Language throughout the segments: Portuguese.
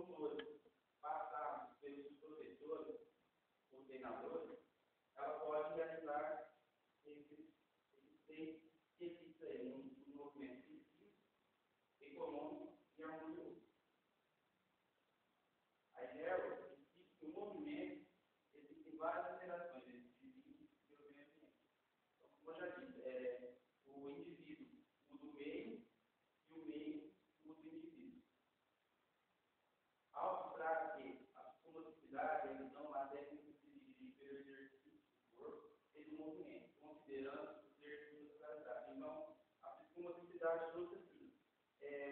motores passados pelos professores ou treinadores, ela pode realizar esses seis requisitos aí, um movimento físico, econômico e harmonioso. A ideia é que o movimento existem várias interações entre indivíduos e o meio ambiente. Então, como eu já disse, o indivíduo muda o meio e o meio muda o indivíduo. Ao mostrar que a psicomotricidade é então a técnica de dirigir pelo exercício do corpo e do movimento, considerando os exercícios da realidade. Então, a psicomotricidade trouxe assim,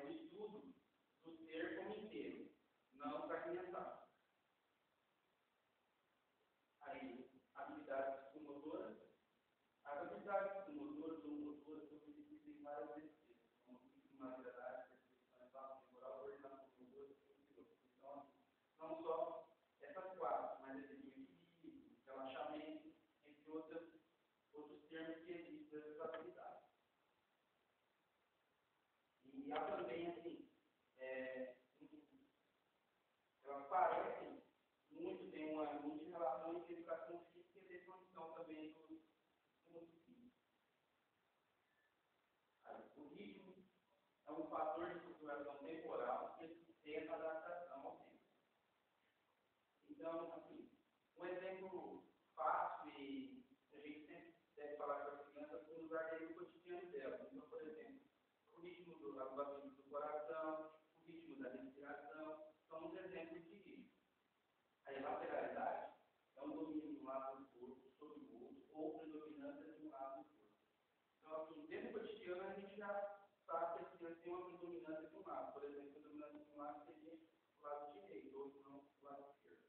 o estudo do ser como inteiro, não fragmentado. Aí, habilidades psicomotoras. As habilidades psicomotoras ou motoras são divididas em várias destrezas, como funcionalidade, percepção espaço temporal, coordenação motora e outros. Então, não só essas quatro, mas equilíbrio, relaxamento, entre outros termos que existem dessas habilidades. E há também, assim, elas parecem muito, tem uma muita relação entre educação física e definição também dos físicos. O ritmo é um fator de estruturação temporal que sustenta a adaptação ao tempo. Então, assim, um exemplo fácil e a gente sempre deve falar com as crianças no lugar dele no cotidiano dela. Então, por exemplo, o ritmo do batimento do coração, o ritmo da respiração, são uns exemplos de ritmo. A lateralidade é um domínio de um lado do corpo sobre o outro ou predominância de um lado do corpo. Então, assim, dentro do cotidiano, a gente já sabe que as crianças têm uma predominância de um lado. Por exemplo, a predominância de um lado seria o lado direito, outro não o lado esquerdo.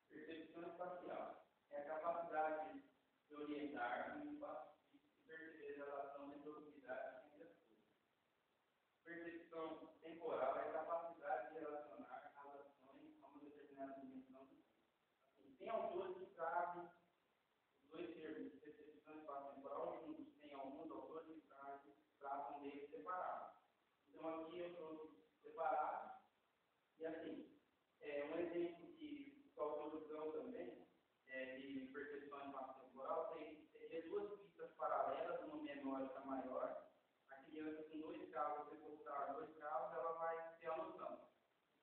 Percepção espacial é a capacidade de orientar no espaço e perceber a relação entre proximidade entre as coisas. Percepção temporal é a capacidade de relacionar as ações a uma determinada dimensão do tempo. Assim, tem autores que trazem os dois termos, percepção e espaço temporal, juntos. Tem alguns autores que tratam deles separados. Então, aqui eu trouxe separados. E, assim, um exemplo que os autores dão também, de percepção e espaço temporal, tem duas pistas paralelas, uma menor e outra maior. A criança com 2 carros, você postar 2 carros, ela vai ter a noção.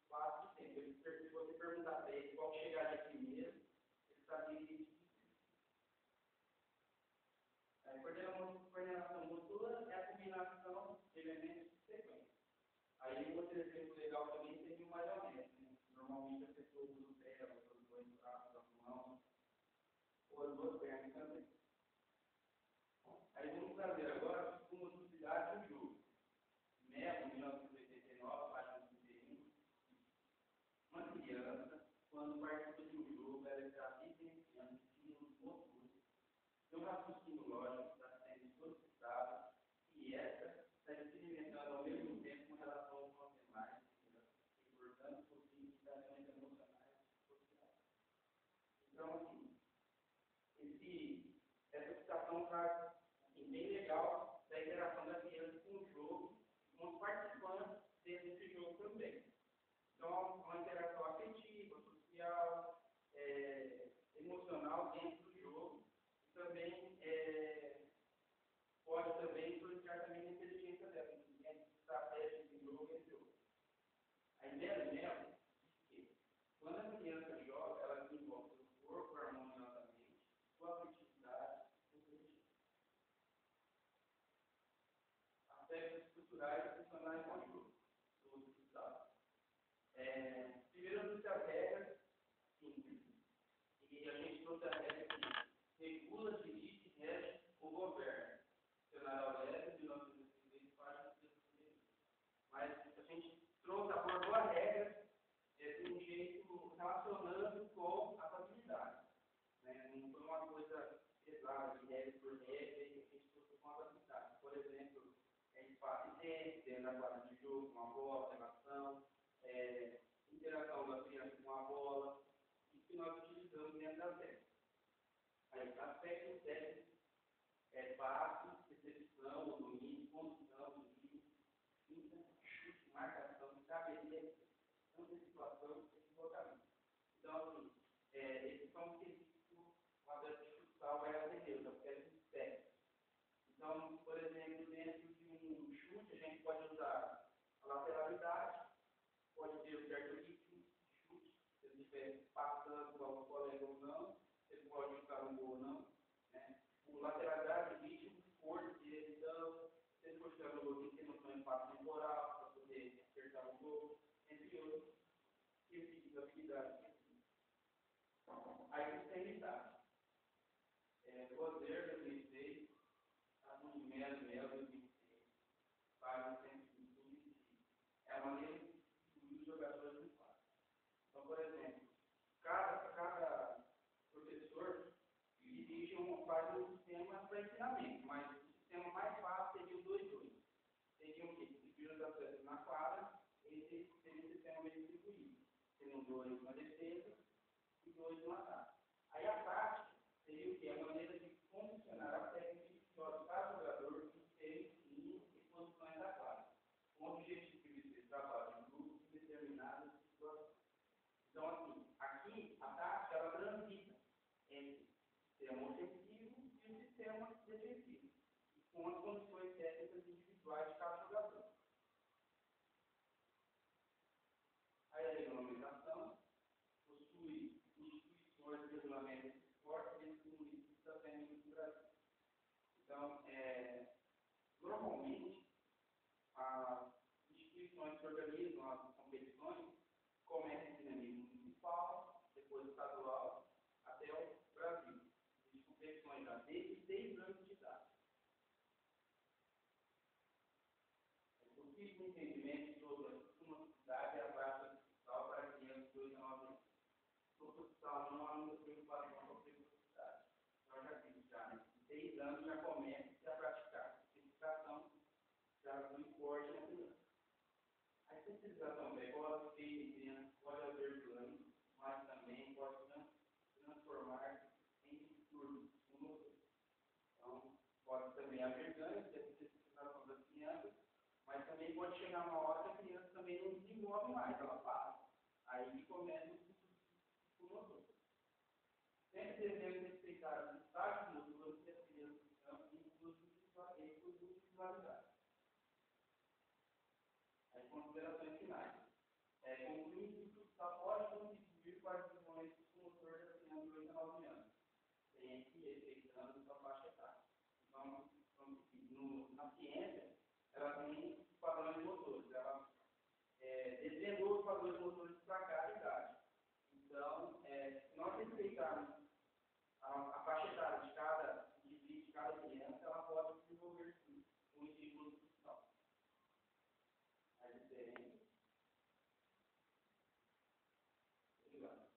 Espaço de tempo. Se você perguntar para ele qual chegaria primeiro, ele sabia que a coordenação motora é a combinação de elementos de sequência. Aí, um outro exemplo legal também seria o marionete. Né? Normalmente a pessoa usa o pé, os 2 braços, as mãos, ou as 2 pernas também. Aí vamos trazer agora a psicomotricidade do jogo. Mello, 1989, página 31. Uma criança, quando participa de um jogo, ela está vivenciando estímulos motores. Seu raciocínio lógico está sendo solicitado e essa está experimentando ao mesmo tempo uma relação com as demais, e, portanto, possui interações emocionais e sociais. Então, assim, essa citação traz assim, bem legal da interação da criança com o jogo e com os participantes desse jogo também. Então, uma interação afetiva, social, emocional dentro do jogo. Também pode também influenciar também a inteligência dela, estratégias de jogo, entre outros. A ideia do Mello diz que quando a criança joga, ela desenvolve seu corpo harmoniosamente, sua afetividade e seu coletivo. Aspectos estruturais e funcionais do jogo, do estado. Primeiro, eu trouxe as regras simples. E a gente trouxe a regra que regula, dirige, rege ou governa. Dicionário Leve, de 1933, página 331. Mas a gente abordou a regra de um jeito relacionando com as habilidades. Né? Não foi uma coisa pesada, de regra por regra, e a gente trouxe com as habilidades. Por exemplo, espaço e tempo, dentro da quadra de jogo, uma bola, relação, interação da criança com a bola, isso que nós utilizamos dentro das regras. Aí, aspectos técnicos, base, recepção, domínio, condução, domínio, marcação que caberia antecipação e deslocamento. Então, assim, esses são os quesitos que o atleta de futsal vai atender, porque é espécie. Então, por exemplo, dentro de um chute, a gente pode usar a lateralidade, pode ter o certo ritmo de chute, se ele estiver passando para o colega ou não, ele pode ficar um gol ou não. Né? O lateralidade, ritmo, força, direção, se ele for chegar no gol, tem que ter noção de passo temporal para poder acertar o gol, entre outros, e habilidade. Aí você tem idade. Poder 2006, a Melo 2006, para o centro de sub-20. É a maneira de incluir os jogadores no quadro. Então, por exemplo, cada professor dirige faz um sistema para ensinamento, mas o sistema mais fácil seria o 2-2. Seria o quê? Dividir os atletas na quadra, esse seria o sistema meio distribuído. Seriam 2 na defesa e 2 no ataque. Aí a tática seria o quê? A maneira de condicionar a técnica de cada jogador em seus linhas e posições da quadra, com o objetivo de que trabalho em grupos em determinadas situações. Então, assim, aqui a tática ela transita entre o sistema ofensivo e o sistema defensivo, com as condições técnicas individuais de cada jogador. Aí a regulamentação possui instituições de regulamento de esporte dentro do município também no Brasil. Então, normalmente, as instituições que organizam as competições começam em nível municipal, depois estadual, até o Brasil. Existem competições já desde 6 anos de idade. É possível entendimento sobre uma cidade e a prática do futsal para crianças de 2 a 9 anos. No futsal não há uma preocupação com a precocidade. Nós já vimos já, 6 anos já começa a praticar. Especificação já do esporte na criança. A especialização precoce feita em criança pode haver planos, mas também pode transformar em distúrbios no motor. Então, pode também haver ganhos da especialização das crianças, mas também pode chegar uma hora que a criança também não desenvolve mais, ela para. Aí começa o motor. Sempre devemos respeitar os estágios motores que as crianças estão em suas individualidades. As considerações finais. Concluindo que o futsal pode contribuir para o desenvolvimento do motor da criança de 8 a 9 anos, sem que respeitando sua faixa etária. Então, na ciência, ela tem padrões motores. Ela desvendou os padrões motores para cada idade. Então, se nós respeitarmos a faixa etária de cada indivíduo, de cada criança, ela pode desenvolver sim um estímulo futsal. A diferença. Obrigado.